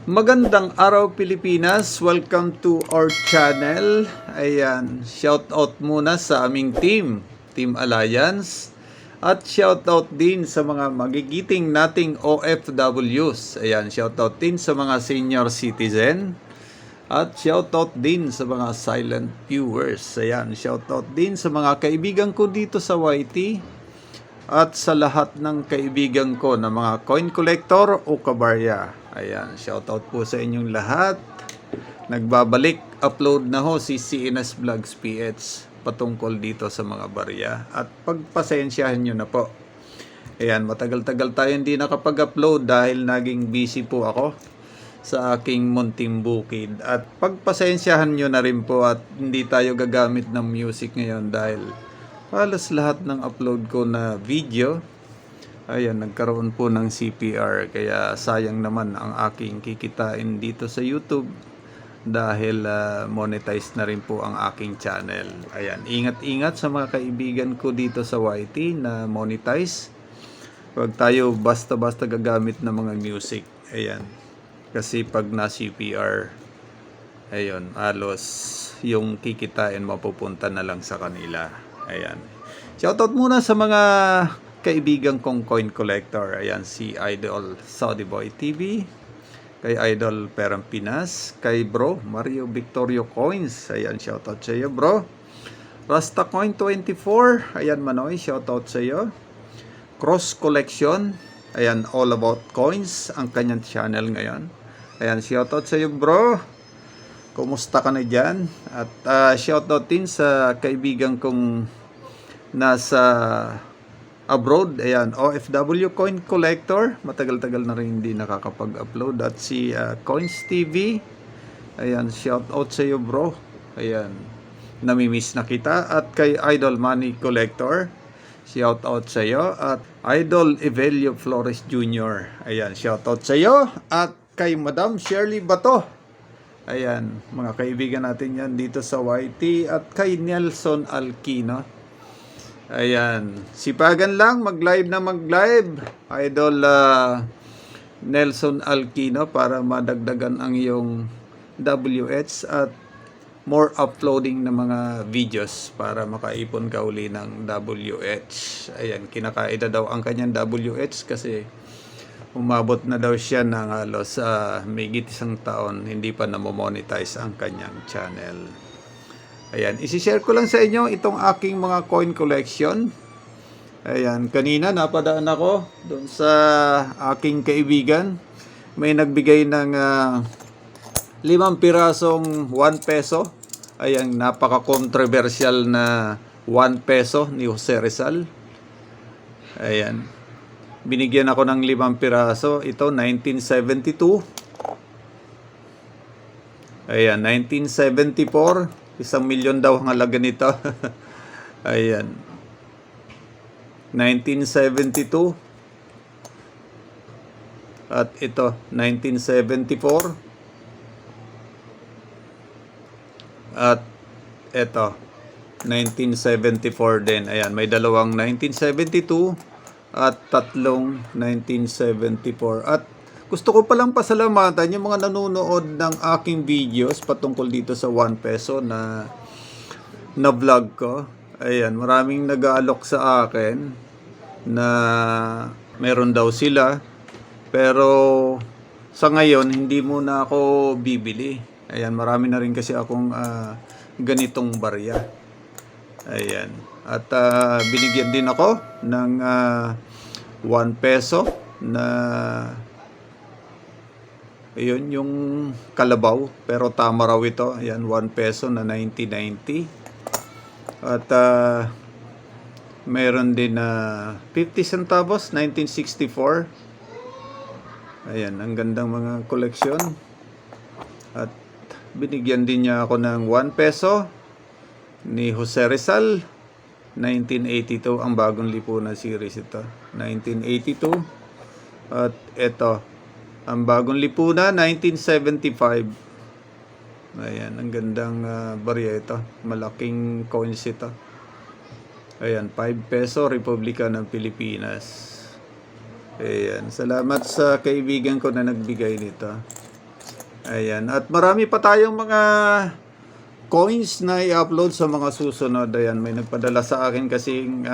Magandang araw Pilipinas, welcome to our channel. Ayan, shout out muna sa aming Team Alliance. At shout out din sa mga magigiting nating OFWs. Ayan, shout out din sa mga senior citizen. At shout out din sa mga silent viewers. Ayan, shout out din sa mga kaibigan ko dito sa YT. At sa lahat ng kaibigan ko na mga coin collector o kabarya. Ayan, shoutout po sa inyong lahat. Nagbabalik, upload na ho si CNS Vlogs PH patungkol dito sa mga barya. At pagpasensyahan nyo na po. Ayan, matagal-tagal tayo hindi nakapag-upload dahil naging busy po ako sa aking munting bukid. At pagpasensyahan nyo na rin po at hindi tayo gagamit ng music ngayon dahil halos lahat ng upload ko na video, ayan, nagkaroon po ng CPR. Kaya sayang naman ang aking kikitain dito sa YouTube dahil monetized na rin po ang aking channel. Ayan, ingat-ingat sa mga kaibigan ko dito sa YT na monetize. Huwag tayo basta-basta gagamit ng mga music. Ayan, kasi pag na CPR, ayun, halos yung kikitain mapupunta na lang sa kanila. Ayan. Shoutout muna sa mga kaibigan kong coin collector. Ayan, si Idol Saudi Boy TV, kay Idol Perang Pinas, kay Bro Mario Victorio Coins. Ayan, shoutout sa iyo, bro. Rasta Coin 24. Ayan, Manoy, shoutout sa iyo. Cross Collection. Ayan, all about coins ang kanyang channel ngayon. Ayan, shoutout sa iyo, bro. Kumusta ka na dyan? At shoutout din sa kaibigan kong nasa abroad. Ayan, OFW Coin Collector. Matagal-tagal na rin hindi nakakapag-upload. At si Coins TV. Ayan, shoutout sa iyo, bro. Ayan, namimiss na kita. At kay Idol Money Collector, shoutout sa iyo. At Idol Evelio Flores Jr. Ayan, shoutout sa iyo. At kay Madam Shirley Bato. Ayan, mga kaibigan natin yan dito sa YT. At kay Nelson Alquino. Ayan, sipagan lang, mag-live na mag-live. Idol Nelson Alquino para madagdagan ang iyong WH at more uploading ng mga videos para makaipon ka uli ng WH. Ayan, kinakaida daw ang kanyang WH kasi umabot na daw siya ng halos mahigit isang taon hindi pa namomonetize ang kanyang channel. Ayan, isi-share ko lang sa inyo itong aking mga coin collection. Ayan, kanina napadaan ako doon sa aking kaibigan. May nagbigay ng 5 pirasong 1 peso. Ayan, napaka-controversial na 1 peso ni Jose Rizal. Ayan, binigyan ako ng 5 piraso. Ito, 1972. Ayan, 1974. 1,000,000 daw ang halaga nito. Ayan. 1972. At ito, 1974. At ito, 1974 din. Ayan, may dalawang 1972 at tatlong 1974. At gusto ko palang pasalamatan yung mga nanonood ng aking videos patungkol dito sa 1 peso na vlog ko. Ayan, maraming nag-aalok sa akin na meron daw sila. Pero sa ngayon, hindi muna ako bibili. Ayan, marami na rin kasi akong ganitong barya. Ayan. At binigyan din ako ng 1 peso na ayun, yung kalabaw, pero tama raw ito. Ayan, 1 peso na 1990. At meron din na 50 centavos, 1964. Ayan, ang gandang mga koleksyon. At binigyan din niya ako ng 1 peso ni Jose Rizal, 1982. Ang bagong lipunan series ito, 1982. At ito, ang bagong lipunan, 1975. Ayan, ang gandang barya ito. Malaking coins ito. Ayan, 5 peso, Republika ng Pilipinas. Ayan, salamat sa kaibigan ko na nagbigay nito. Ayan. At marami pa tayong mga coins na i-upload sa mga susunod. Ayan, may nagpadala sa akin kasing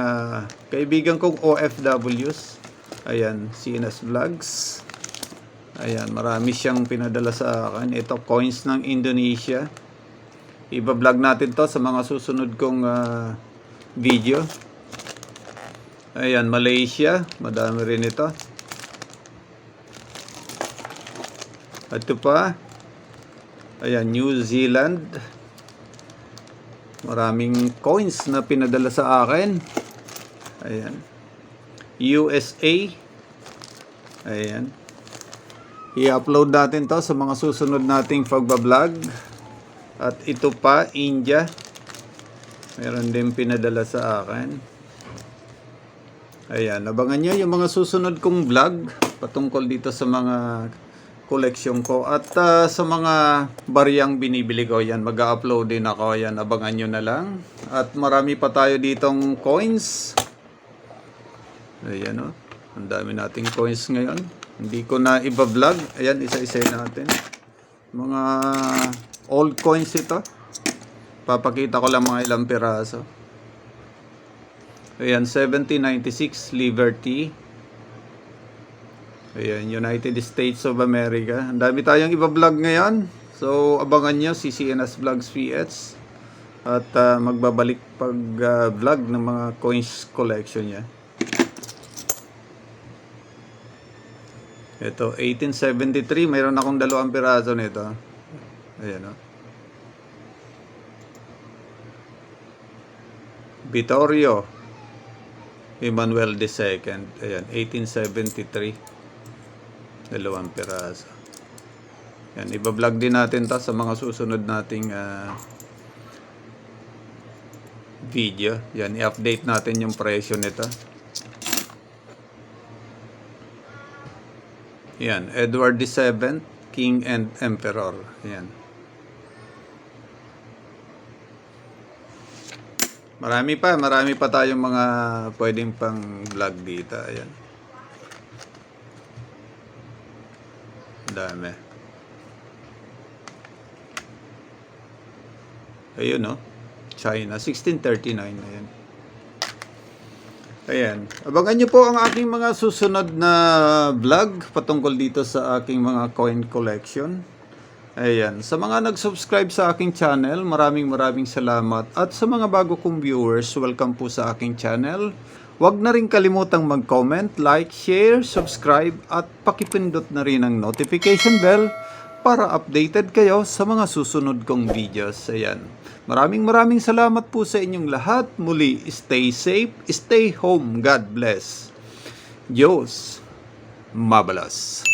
kaibigan kong OFWs. Ayan, CNS Vlogs. Ayan, marami siyang pinadala sa akin. Ito, coins ng Indonesia. Iba-vlog natin to sa mga susunod kong video. Ayan, Malaysia. Madami rin ito. At ito pa. Ayan, New Zealand. Maraming coins na pinadala sa akin. Ayan. USA. Ayan. I-upload natin to sa mga susunod nating pagbablog. At ito pa, India. Meron din pinadala sa akin. Ayan, abangan nyo yung mga susunod kong vlog patungkol dito sa mga koleksyon ko. At sa mga bariyang binibili ko, yan, mag-upload din ako. Yan, abangan nyo na lang. At marami pa tayo ditong coins. Ayan o, ang dami nating coins ngayon. Hindi ko na iba-vlog. Ayan, isa-isa natin. Mga old coins ito. Papakita ko lang mga ilang piraso. Ayan, 1796 Liberty. Ayan, United States of America. Ang dami tayong iba-vlog ngayon. So, abangan nyo si CNS Vlogs PH. At magbabalik pag-vlog ng mga coins collection niya. Ito, 1873. Mayroon akong 2 piraso nito. Ayan o. Vittorio Emmanuel II. Ayan, 1873. 2 piraso. Ayan, iba-vlog din natin ta sa mga susunod nating video. Ayan, i-update natin yung presyo nito. Yan, Edward VII, King and Emperor. Yan. Marami pa tayong mga pwedeng pang vlog dito. Ayan. Dami. Ayun, no? China, 1639 na yan. Ayan. Abangan nyo po ang aking mga susunod na vlog patungkol dito sa aking mga coin collection. Ayan. Sa mga nag-subscribe sa aking channel, maraming salamat. At sa mga bago kong viewers, welcome po sa aking channel. Huwag na rin kalimutang mag-comment, like, share, subscribe, at pakipindot na rin ang notification bell para updated kayo sa mga susunod kong videos. Ayan. Maraming salamat po sa inyong lahat. Muli, stay safe, stay home. God bless. Diyos mabalas.